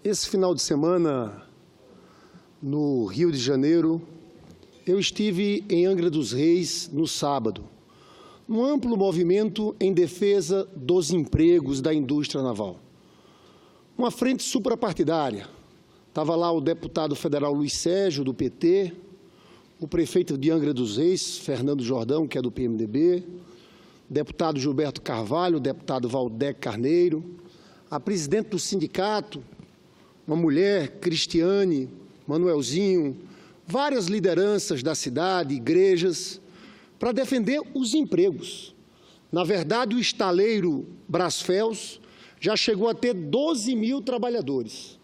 Esse final de semana, no Rio de Janeiro, eu estive em Angra dos Reis no sábado, num amplo movimento em defesa dos empregos da indústria naval. Uma frente suprapartidária. Estava lá o deputado federal Luiz Sérgio, do PT, o prefeito de Angra dos Reis, Fernando Jordão, que é do PMDB, deputado Gilberto Carvalho, o deputado Valdec Carneiro, a presidente do sindicato, uma mulher, Cristiane, Manuelzinho, várias lideranças da cidade, igrejas, para defender os empregos. Na verdade, o estaleiro Brasfels já chegou a ter 12 mil trabalhadores.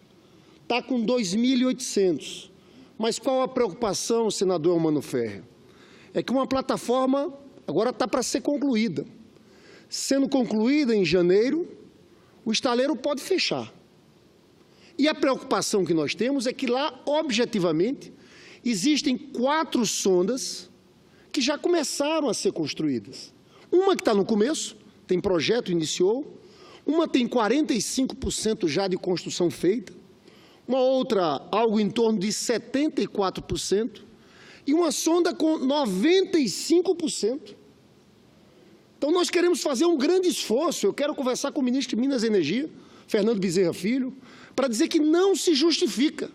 Está com 2.800. Mas qual a preocupação, senador Eumano Ferrer? É que uma plataforma agora está para ser concluída. Sendo concluída em janeiro, o estaleiro pode fechar. E a preocupação que nós temos é que lá, objetivamente, existem 4 sondas que já começaram a ser construídas. Uma que está no começo, tem projeto, iniciou. Uma tem 45% já de construção feita. Uma outra, algo em torno de 74%. E uma sonda com 95%. Então, nós queremos fazer um grande esforço. Eu quero conversar com o ministro de Minas e Energia, Fernando Bezerra Filho, para dizer que não se justifica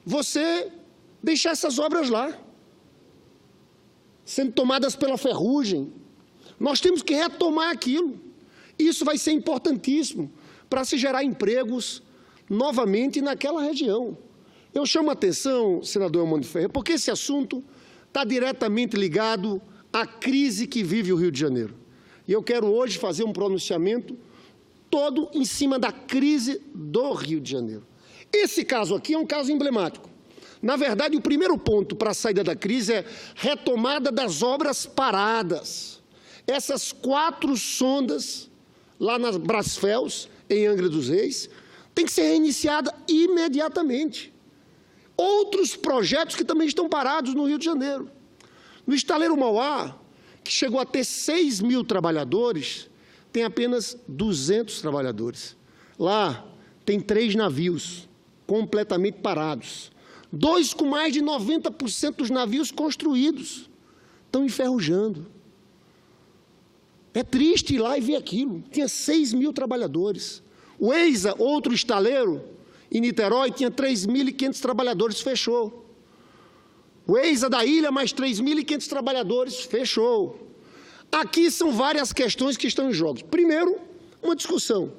você deixar essas obras lá, sendo tomadas pela ferrugem. Nós temos que retomar aquilo. Isso vai ser importantíssimo para se gerar empregos novamente naquela região. Eu chamo a atenção, senador Eumano Ferrer, porque esse assunto está diretamente ligado à crise que vive o Rio de Janeiro. E eu quero hoje fazer um pronunciamento todo em cima da crise do Rio de Janeiro. Esse caso aqui é um caso emblemático. Na verdade, o primeiro ponto para a saída da crise é retomada das obras paradas. Essas 4 sondas lá nas Brasfels, em Angra dos Reis, tem que ser reiniciada imediatamente. Outros projetos que também estão parados no Rio de Janeiro. No estaleiro Mauá, que chegou a ter 6 mil trabalhadores, tem apenas 200 trabalhadores. Lá tem 3 navios completamente parados. 2 com mais de 90% dos navios construídos. Estão enferrujando. É triste ir lá e ver aquilo. Tinha 6 mil trabalhadores. O EISA, outro estaleiro, em Niterói, tinha 3.500 trabalhadores, fechou. O EISA da ilha, mais 3.500 trabalhadores, fechou. Aqui são várias questões que estão em jogo. Primeiro, uma discussão.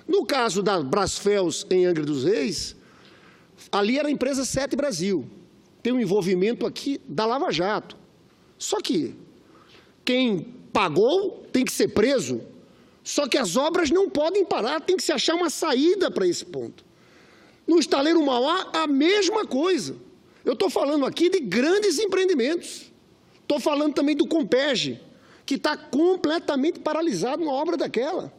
No caso da Brasfels, em Angra dos Reis, ali era a empresa 7 Brasil. Tem um envolvimento aqui da Lava Jato. Só que quem pagou tem que ser preso. Só que as obras não podem parar, tem que se achar uma saída para esse ponto. No estaleiro Mauá, a mesma coisa. Eu estou falando aqui de grandes empreendimentos. Estou falando também do Compege, que está completamente paralisado numa obra daquela.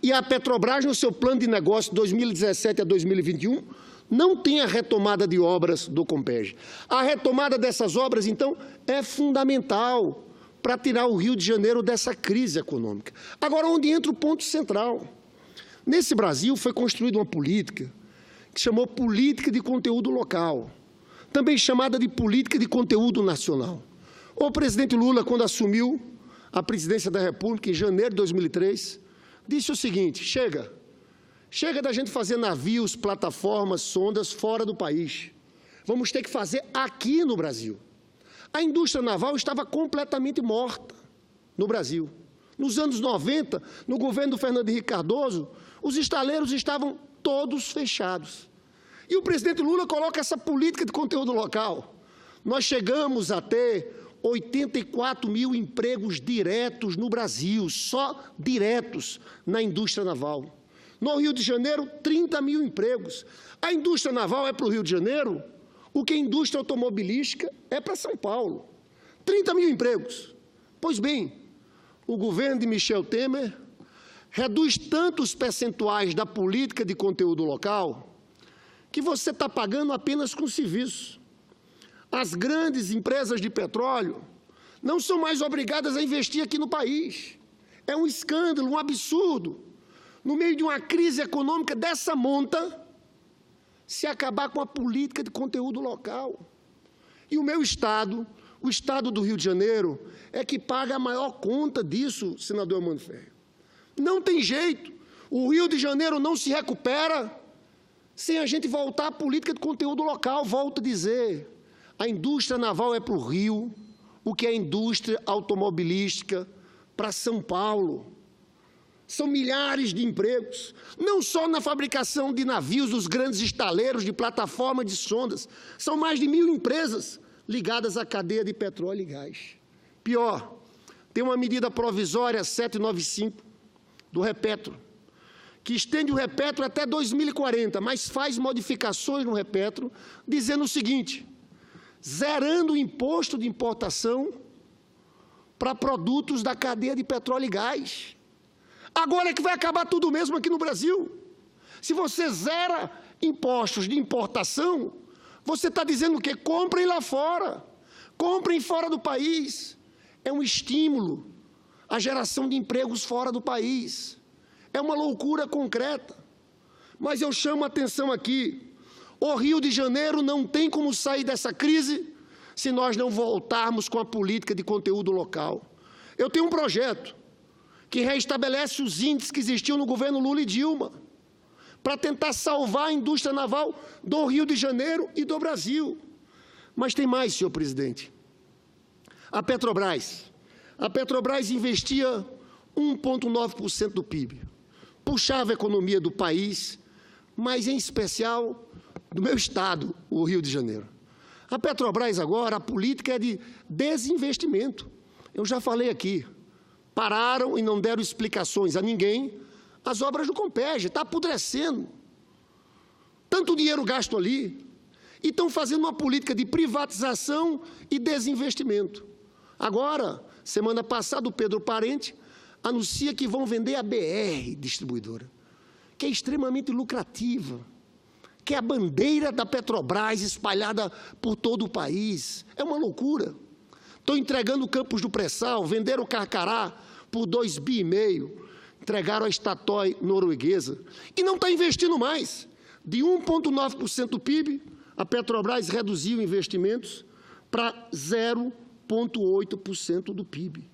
E a Petrobras, no seu plano de negócio 2017 a 2021, não tem a retomada de obras do Compege. A retomada dessas obras, então, é fundamental para tirar o Rio de Janeiro dessa crise econômica. Agora, onde entra o ponto central? Nesse Brasil foi construída uma política que chamou política de conteúdo local, também chamada de política de conteúdo nacional. O presidente Lula, quando assumiu a presidência da República, em janeiro de 2003, disse o seguinte: chega da gente fazer navios, plataformas, sondas fora do país. Vamos ter que fazer aqui no Brasil. A indústria naval estava completamente morta no Brasil. Nos anos 90, no governo do Fernando Henrique Cardoso, os estaleiros estavam todos fechados. E o presidente Lula coloca essa política de conteúdo local. Nós chegamos a ter 84 mil empregos diretos no Brasil, só diretos na indústria naval. No Rio de Janeiro, 30 mil empregos. A indústria naval é para o Rio de Janeiro o que a indústria automobilística é para São Paulo. 30 mil empregos. Pois bem, o governo de Michel Temer reduz tanto os percentuais da política de conteúdo local que você está pagando apenas com serviço. As grandes empresas de petróleo não são mais obrigadas a investir aqui no país. É um escândalo, um absurdo. No meio de uma crise econômica dessa monta, se acabar com a política de conteúdo local. E o meu estado, o estado do Rio de Janeiro, é que paga a maior conta disso, senador Armando Ferri. Não tem jeito. O Rio de Janeiro não se recupera sem a gente voltar à política de conteúdo local. Volto a dizer, a indústria naval é para o Rio, o que é a indústria automobilística para São Paulo. São milhares de empregos, não só na fabricação de navios, dos grandes estaleiros, de plataformas de sondas. São mais de 1.000 empresas ligadas à cadeia de petróleo e gás. Pior, tem uma medida provisória 795 do Repetro, que estende o Repetro até 2040, mas faz modificações no Repetro, dizendo o seguinte: zerando o imposto de importação para produtos da cadeia de petróleo e gás. Agora é que vai acabar tudo mesmo aqui no Brasil. Se você zera impostos de importação, você está dizendo o quê? Comprem lá fora, comprem fora do país. É um estímulo à geração de empregos fora do país. É uma loucura concreta. Mas eu chamo a atenção aqui, o Rio de Janeiro não tem como sair dessa crise se nós não voltarmos com a política de conteúdo local. Eu tenho um projeto que reestabelece os índices que existiam no governo Lula e Dilma, para tentar salvar a indústria naval do Rio de Janeiro e do Brasil. Mas tem mais, senhor presidente. A Petrobras investia 1,9% do PIB, puxava a economia do país, mas em especial do meu estado, o Rio de Janeiro. A Petrobras agora, a política é de desinvestimento. Eu já falei aqui. Pararam e não deram explicações a ninguém as obras do Compeg, está apodrecendo. Tanto dinheiro gasto ali, e estão fazendo uma política de privatização e desinvestimento. Agora, semana passada, o Pedro Parente anuncia que vão vender a BR Distribuidora, que é extremamente lucrativa, que é a bandeira da Petrobras espalhada por todo o país. É uma loucura. Estão entregando o Campos do Pré-Sal, venderam o Carcará por 2,5 bi, entregaram a Statoil norueguesa, e não está investindo mais. De 1,9% do PIB, a Petrobras reduziu investimentos para 0,8% do PIB.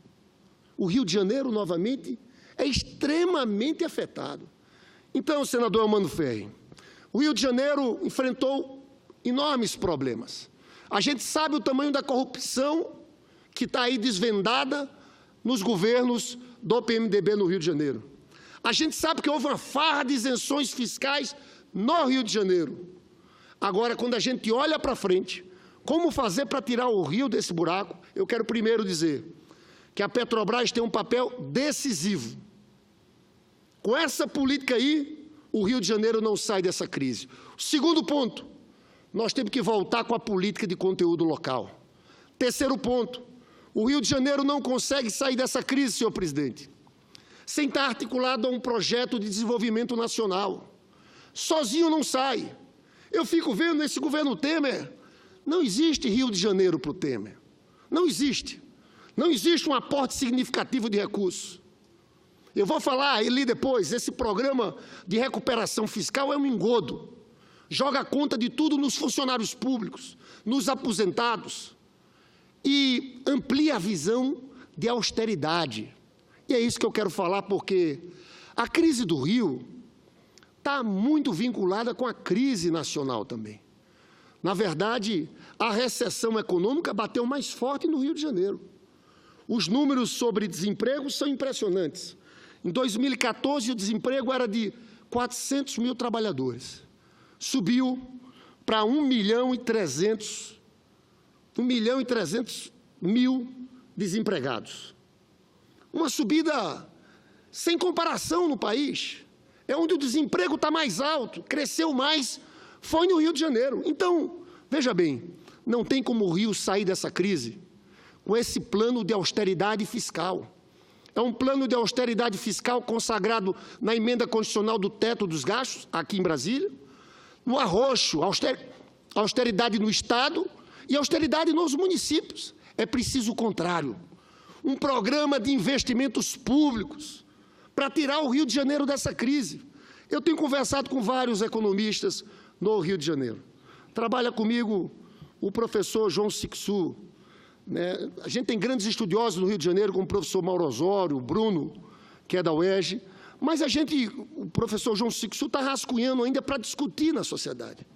O Rio de Janeiro, novamente, é extremamente afetado. Então, senador Armando Ferri, o Rio de Janeiro enfrentou enormes problemas. A gente sabe o tamanho da corrupção que está aí desvendada nos governos do PMDB no Rio de Janeiro. A gente sabe que houve uma farra de isenções fiscais no Rio de Janeiro. Agora, quando a gente olha para frente, como fazer para tirar o Rio desse buraco, eu quero primeiro dizer que a Petrobras tem um papel decisivo. Com essa política aí, o Rio de Janeiro não sai dessa crise. Segundo ponto, nós temos que voltar com a política de conteúdo local. Terceiro ponto, o Rio de Janeiro não consegue sair dessa crise, senhor presidente, sem estar articulado a um projeto de desenvolvimento nacional. Sozinho não sai. Eu fico vendo esse governo Temer, não existe Rio de Janeiro para o Temer. Não existe. Não existe um aporte significativo de recursos. Eu vou falar ali depois, esse programa de recuperação fiscal é um engodo. Joga a conta de tudo nos funcionários públicos, nos aposentados, e amplia a visão de austeridade. E é isso que eu quero falar, porque a crise do Rio está muito vinculada com a crise nacional também. Na verdade, a recessão econômica bateu mais forte no Rio de Janeiro. Os números sobre desemprego são impressionantes. Em 2014, o desemprego era de 400 mil trabalhadores. Subiu para 1.300.000 desempregados. Uma subida sem comparação no país. É onde o desemprego está mais alto, cresceu mais, foi no Rio de Janeiro. Então, veja bem, não tem como o Rio sair dessa crise com esse plano de austeridade fiscal. É um plano de austeridade fiscal consagrado na emenda constitucional do teto dos gastos, aqui em Brasília, no arroxo, austeridade no Estado e austeridade nos municípios. É preciso o contrário. Um programa de investimentos públicos para tirar o Rio de Janeiro dessa crise. Eu tenho conversado com vários economistas no Rio de Janeiro. Trabalha comigo o professor João Sixu, né? A gente tem grandes estudiosos no Rio de Janeiro, como o professor Mauro Osório, o Bruno, que é da UERJ, mas o professor João Sixu está rascunhando ainda para discutir na sociedade.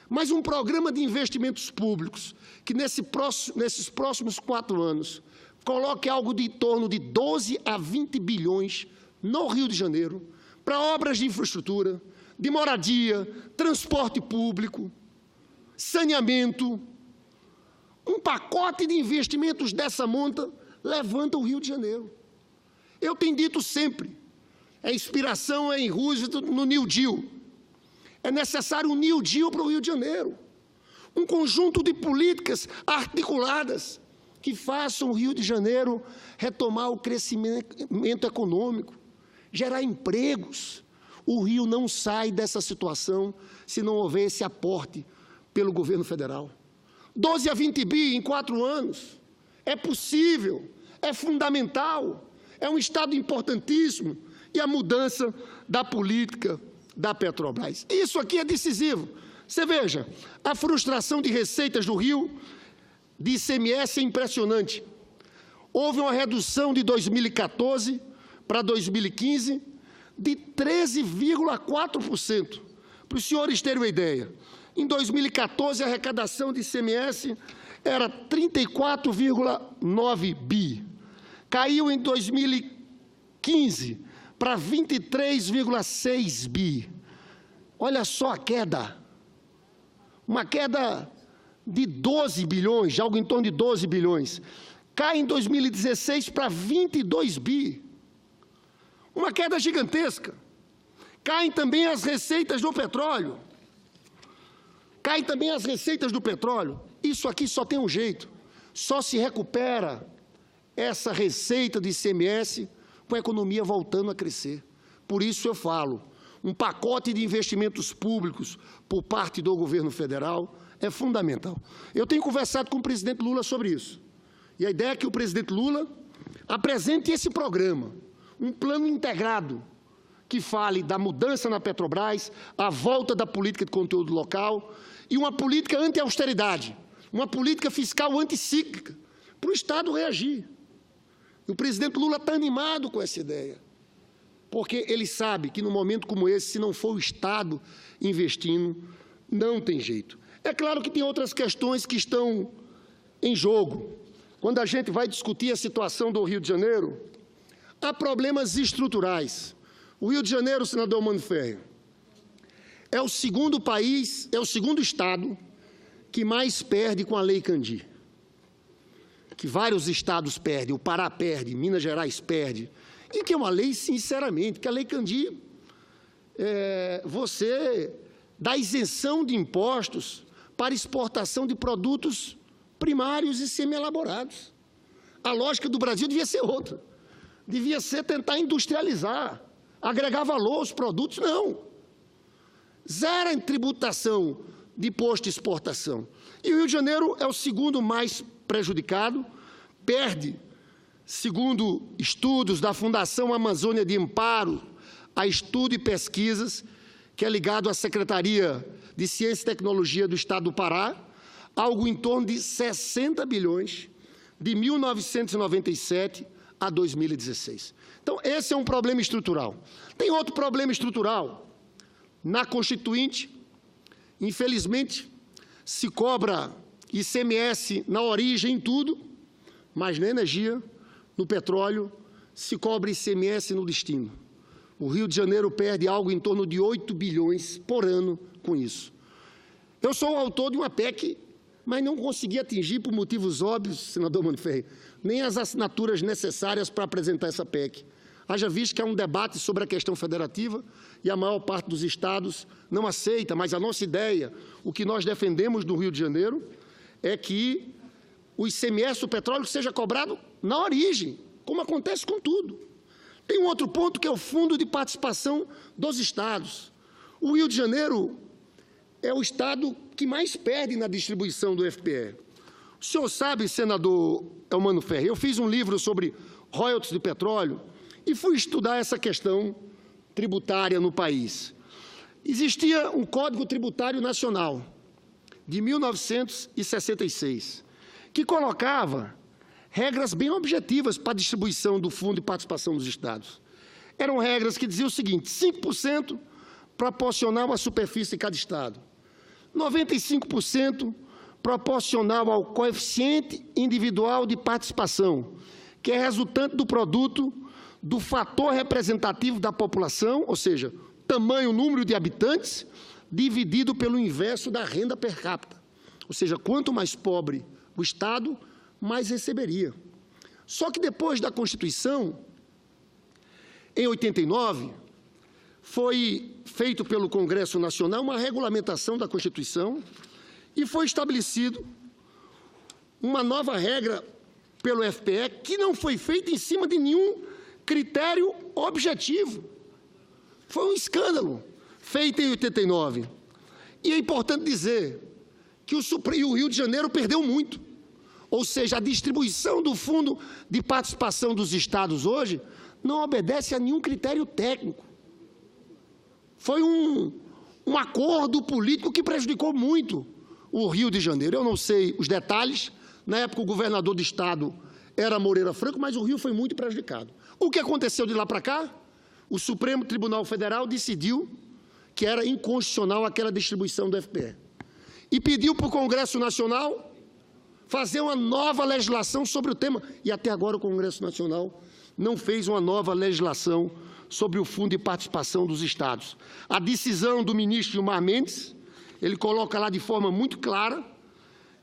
Mas um programa de investimentos públicos, que nesses próximos 4 anos, coloque algo de em torno de 12 a 20 bilhões no Rio de Janeiro, para obras de infraestrutura, de moradia, transporte público, saneamento. Um pacote de investimentos dessa monta levanta o Rio de Janeiro. Eu tenho dito sempre, a inspiração é em Roosevelt no New Deal. É necessário um New Deal para o Rio de Janeiro. Um conjunto de políticas articuladas que façam o Rio de Janeiro retomar o crescimento econômico, gerar empregos. O Rio não sai dessa situação se não houver esse aporte pelo governo federal. 12 a 20 bi em 4 anos. É possível, é fundamental, é um Estado importantíssimo. E a mudança da política da Petrobras. Isso aqui é decisivo. Você veja, a frustração de receitas do Rio de ICMS é impressionante. Houve uma redução de 2014 para 2015 de 13,4%. Para os senhores terem uma ideia, em 2014 a arrecadação de ICMS era 34,9 bi. Caiu em 2015 para 23,6 bi. Olha só a queda. Uma queda de 12 bilhões, de algo em torno de 12 bilhões. Cai em 2016 para 22 bi. Uma queda gigantesca. Caem também as receitas do petróleo. Caem também as receitas do petróleo. Isso aqui só tem um jeito. Só se recupera essa receita de ICMS com a economia voltando a crescer. Por isso eu falo, um pacote de investimentos públicos por parte do governo federal é fundamental. Eu tenho conversado com o presidente Lula sobre isso. E a ideia é que o presidente Lula apresente esse programa, um plano integrado, que fale da mudança na Petrobras, a volta da política de conteúdo local e uma política anti-austeridade, uma política fiscal anticíclica, para o Estado reagir. E o presidente Lula está animado com essa ideia, porque ele sabe que, num momento como esse, se não for o Estado investindo, não tem jeito. É claro que tem outras questões que estão em jogo. Quando a gente vai discutir a situação do Rio de Janeiro, há problemas estruturais. O Rio de Janeiro, senador Mano Ferreira, é o segundo país, é o segundo estado que mais perde com a Lei Candir. Que vários estados perdem, o Pará perde, Minas Gerais perde, e que é uma lei, sinceramente, que a Lei Candir, você dá isenção de impostos para exportação de produtos primários e semi-elaborados. A lógica do Brasil devia ser outra. Devia ser tentar industrializar, agregar valor aos produtos, não. Zero em tributação de imposto de exportação. E o Rio de Janeiro é o segundo mais prejudicado, perde, segundo estudos da Fundação Amazônia de Amparo, a Estudo e Pesquisas, que é ligado à Secretaria de Ciência e Tecnologia do Estado do Pará, algo em torno de 60 bilhões, de 1997 a 2016. Então, esse é um problema estrutural. Tem outro problema estrutural. Na Constituinte, infelizmente, se cobra ICMS na origem em tudo, mas na energia, no petróleo, se cobra ICMS no destino. O Rio de Janeiro perde algo em torno de 8 bilhões por ano com isso. Eu sou o autor de uma PEC, mas não consegui atingir, por motivos óbvios, senador Mano Ferreira, nem as assinaturas necessárias para apresentar essa PEC. Haja visto que há um debate sobre a questão federativa e a maior parte dos estados não aceita, mas a nossa ideia, o que nós defendemos no Rio de Janeiro, é que o ICMS do petróleo seja cobrado na origem, como acontece com tudo. Tem um outro ponto que é o Fundo de Participação dos Estados. O Rio de Janeiro é o estado que mais perde na distribuição do FPE. O senhor sabe, senador Elmano Ferreira, eu fiz um livro sobre royalties de petróleo e fui estudar essa questão tributária no país. Existia um Código Tributário Nacional, de 1966, que colocava regras bem objetivas para a distribuição do Fundo de Participação dos Estados. Eram regras que diziam o seguinte: 5% proporcional à superfície de cada Estado, 95% proporcional ao coeficiente individual de participação, que é resultante do produto do fator representativo da população, ou seja, tamanho, número de habitantes, dividido pelo inverso da renda per capita. Ou seja, quanto mais pobre o Estado, mais receberia. Só que depois da Constituição, em 89, foi feito pelo Congresso Nacional uma regulamentação da Constituição e foi estabelecido uma nova regra pelo FPE que não foi feita em cima de nenhum critério objetivo. Foi um escândalo feito em 89. E é importante dizer que o Rio de Janeiro perdeu muito. Ou seja, a distribuição do Fundo de Participação dos Estados hoje não obedece a nenhum critério técnico. Foi um acordo político que prejudicou muito o Rio de Janeiro. Eu não sei os detalhes. Na época, o governador do Estado era Moreira Franco, mas o Rio foi muito prejudicado. O que aconteceu de lá para cá? O Supremo Tribunal Federal decidiu que era inconstitucional aquela distribuição do FPE. E pediu para o Congresso Nacional fazer uma nova legislação sobre o tema. E até agora o Congresso Nacional não fez uma nova legislação sobre o Fundo de Participação dos Estados. A decisão do ministro Gilmar Mendes, ele coloca lá de forma muito clara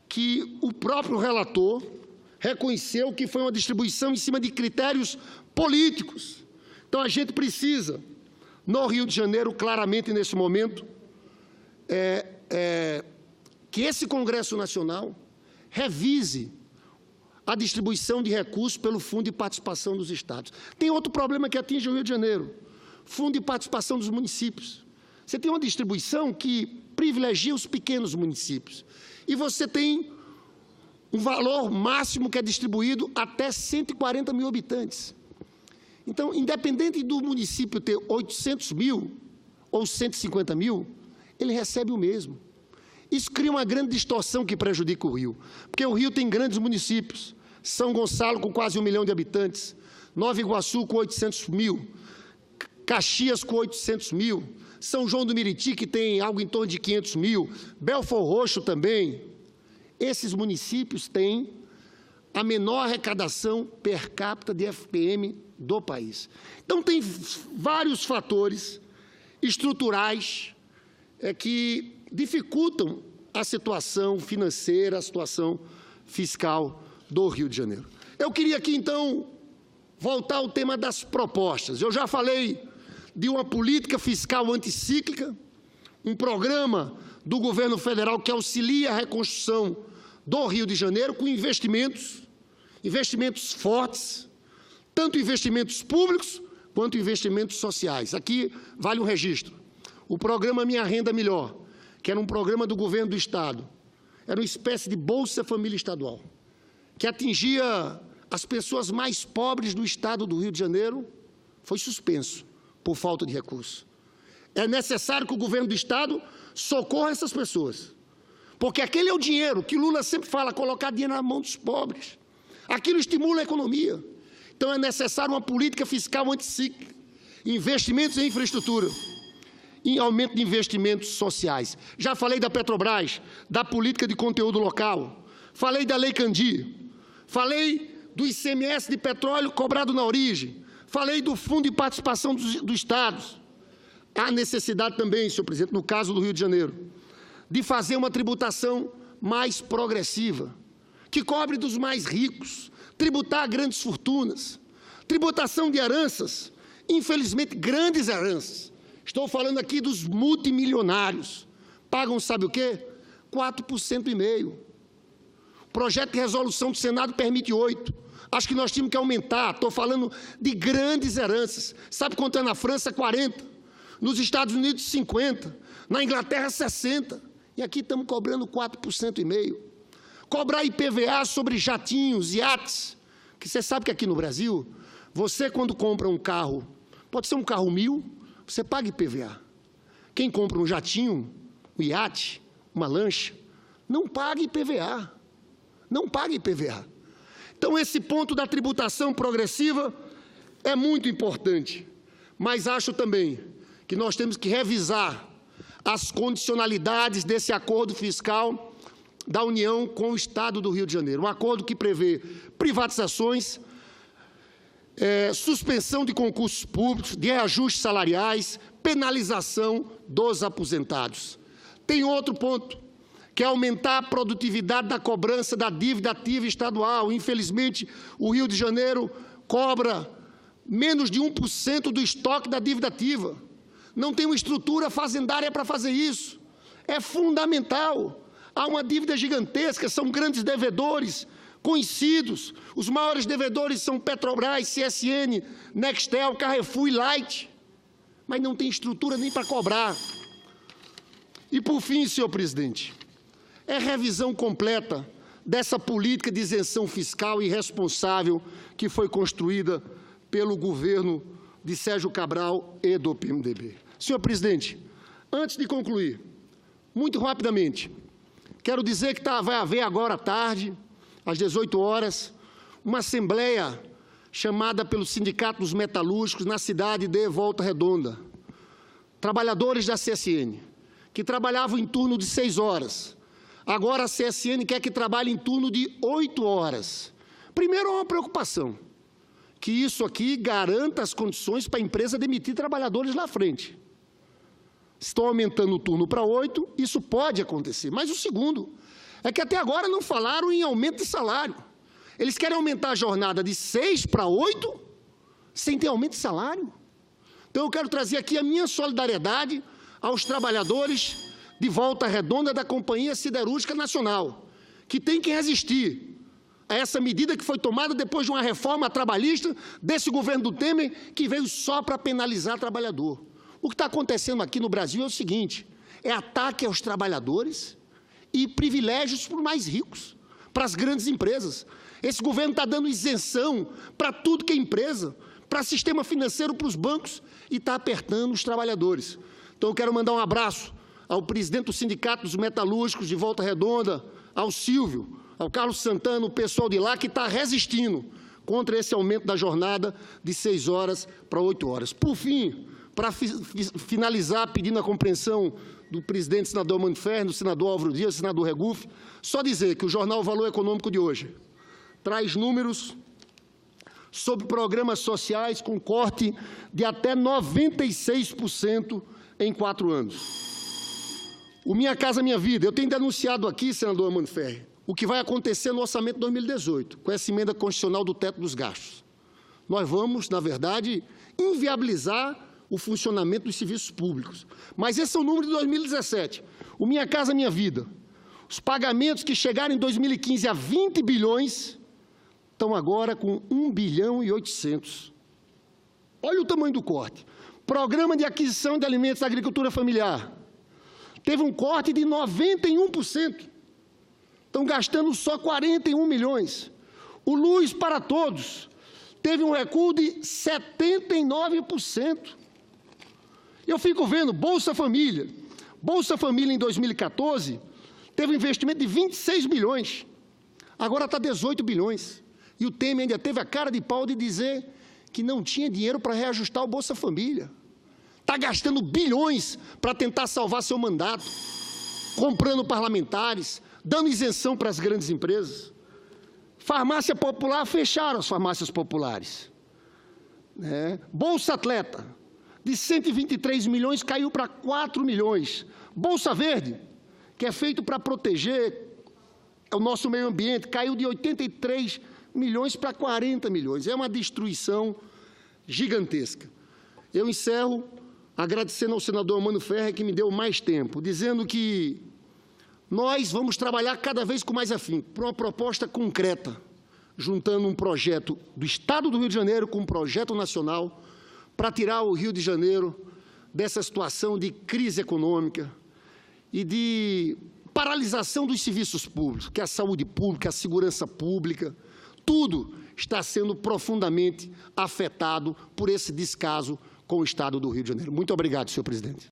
que o próprio relator reconheceu que foi uma distribuição em cima de critérios políticos. Então, a gente precisa, no Rio de Janeiro, claramente nesse momento, que esse Congresso Nacional revise a distribuição de recursos pelo Fundo de Participação dos Estados. Tem outro problema que atinge o Rio de Janeiro: Fundo de Participação dos Municípios. Você tem uma distribuição que privilegia os pequenos municípios. E você tem um valor máximo que é distribuído até 140 mil habitantes. Então, independente do município ter 800 mil ou 150 mil, ele recebe o mesmo. Isso cria uma grande distorção que prejudica o Rio, porque o Rio tem grandes municípios: São Gonçalo com quase 1 milhão de habitantes, Nova Iguaçu com 800 mil, Caxias com 800 mil, São João do Meriti, que tem algo em torno de 500 mil, Belfor Roxo também. Esses municípios têm a menor arrecadação per capita de FPM do país. Então, tem vários fatores estruturais que dificultam a situação financeira, a situação fiscal do Rio de Janeiro. Eu queria aqui, então, voltar ao tema das propostas. Eu já falei de uma política fiscal anticíclica, um programa do governo federal que auxilia a reconstrução do Rio de Janeiro com investimentos fortes, tanto investimentos públicos quanto investimentos sociais. Aqui vale um registro. O programa Minha Renda Melhor, que era um programa do governo do Estado, era uma espécie de Bolsa Família Estadual, que atingia as pessoas mais pobres do Estado do Rio de Janeiro, foi suspenso por falta de recursos. É necessário que o governo do Estado socorra essas pessoas, porque aquele é o dinheiro que Lula sempre fala: colocar dinheiro na mão dos pobres. Aquilo estimula a economia. Então, é necessário uma política fiscal anticíclica, investimentos em infraestrutura, em aumento de investimentos sociais. Já falei da Petrobras, da política de conteúdo local, falei da Lei Candir, falei do ICMS de petróleo cobrado na origem, falei do Fundo de Participação dos Estados. Há necessidade também, senhor presidente, no caso do Rio de Janeiro, de fazer uma tributação mais progressiva, que cobre dos mais ricos, tributar grandes fortunas, tributação de heranças, infelizmente grandes heranças. Estou falando aqui dos multimilionários. Pagam, sabe o quê? 4,5%. O projeto de resolução do Senado permite 8%. Acho que nós tínhamos que aumentar. Estou falando de grandes heranças. Sabe quanto é na França? 40%. Nos Estados Unidos, 50%. Na Inglaterra, 60%. E aqui estamos cobrando 4,5%. Cobrar IPVA sobre jatinhos, iates. Que você sabe que aqui no Brasil, você quando compra um carro, pode ser um carro 1.000, você paga IPVA. quem compra um jatinho, um iate, uma lancha, não paga IPVA. Não paga IPVA. Então, esse ponto da tributação progressiva é muito importante. Mas acho também que nós temos que revisar as condicionalidades desse acordo fiscal da União com o Estado do Rio de Janeiro. Um acordo que prevê privatizações, suspensão de concursos públicos, de reajustes salariais, penalização dos aposentados. Tem outro ponto, que é aumentar a produtividade da cobrança da dívida ativa estadual. Infelizmente, o Rio de Janeiro cobra menos de 1% do estoque da dívida ativa. Não tem uma estrutura fazendária para fazer isso. É fundamental. Há uma dívida gigantesca, são grandes devedores, conhecidos. Os maiores devedores são Petrobras, CSN, Nextel, Carrefour e Light. Mas não tem estrutura nem para cobrar. E, por fim, senhor presidente, é revisão completa dessa política de isenção fiscal irresponsável que foi construída pelo governo de Sérgio Cabral e do PMDB. Senhor presidente, antes de concluir, muito rapidamente, quero dizer que vai haver agora à tarde, às 18 horas, uma assembleia chamada pelo Sindicato dos Metalúrgicos na cidade de Volta Redonda. Trabalhadores da CSN, que trabalhavam em turno de 6 horas. Agora a CSN quer que trabalhe em turno de 8 horas. Primeiro, é uma preocupação, que isso aqui garanta as condições para a empresa demitir trabalhadores lá à frente. Estão aumentando o turno para 8, isso pode acontecer. Mas o segundo é que até agora não falaram em aumento de salário. Eles querem aumentar a jornada de 6 para 8, sem ter aumento de salário. Então, eu quero trazer aqui a minha solidariedade aos trabalhadores de Volta Redonda da Companhia Siderúrgica Nacional, que tem que resistir a essa medida que foi tomada depois de uma reforma trabalhista desse governo do Temer, que veio só para penalizar o trabalhador. O que está acontecendo aqui no Brasil é o seguinte, é ataque aos trabalhadores e privilégios para os mais ricos, para as grandes empresas. Esse governo está dando isenção para tudo que é empresa, para sistema financeiro, para os bancos, e está apertando os trabalhadores. Então, eu quero mandar um abraço ao presidente do Sindicato dos Metalúrgicos de Volta Redonda, ao Silvio, ao Carlos Santana, o pessoal de lá que está resistindo contra esse aumento da jornada de 6 horas para 8 horas. Por fim, para finalizar, pedindo a compreensão do presidente senador Mano Ferro, do senador Álvaro Dias, do senador Regufe, só dizer que o jornal Valor Econômico de hoje traz números sobre programas sociais com corte de até 96% em 4 anos. O Minha Casa Minha Vida, eu tenho denunciado aqui, senador Mano Ferro, o que vai acontecer no orçamento de 2018, com essa emenda constitucional do teto dos gastos. Nós vamos, na verdade, inviabilizar o funcionamento dos serviços públicos. Mas esse é o número de 2017. O Minha Casa Minha Vida. Os pagamentos que chegaram em 2015 a 20 bilhões estão agora com 1 bilhão e 800. Olha o tamanho do corte. Programa de aquisição de alimentos da agricultura familiar. Teve um corte de 91%. Estão gastando só 41 milhões. O Luz para Todos teve um recuo de 79%. Eu fico vendo Bolsa Família. Bolsa Família, em 2014, teve um investimento de 26 bilhões. Agora está 18 bilhões. E o Temer ainda teve a cara de pau de dizer que não tinha dinheiro para reajustar o Bolsa Família. Está gastando bilhões para tentar salvar seu mandato, comprando parlamentares, dando isenção para as grandes empresas. Farmácia Popular, fecharam as farmácias populares. Bolsa Atleta, de 123 milhões, caiu para 4 milhões. Bolsa Verde, que é feito para proteger o nosso meio ambiente, caiu de 83 milhões para 40 milhões. É uma destruição gigantesca. Eu encerro agradecendo ao senador Mano Ferro, que me deu mais tempo, dizendo que nós vamos trabalhar cada vez com mais afinco por uma proposta concreta, juntando um projeto do Estado do Rio de Janeiro com um projeto nacional para tirar o Rio de Janeiro dessa situação de crise econômica e de paralisação dos serviços públicos, que é a saúde pública, a segurança pública, tudo está sendo profundamente afetado por esse descaso com o Estado do Rio de Janeiro. Muito obrigado, senhor presidente.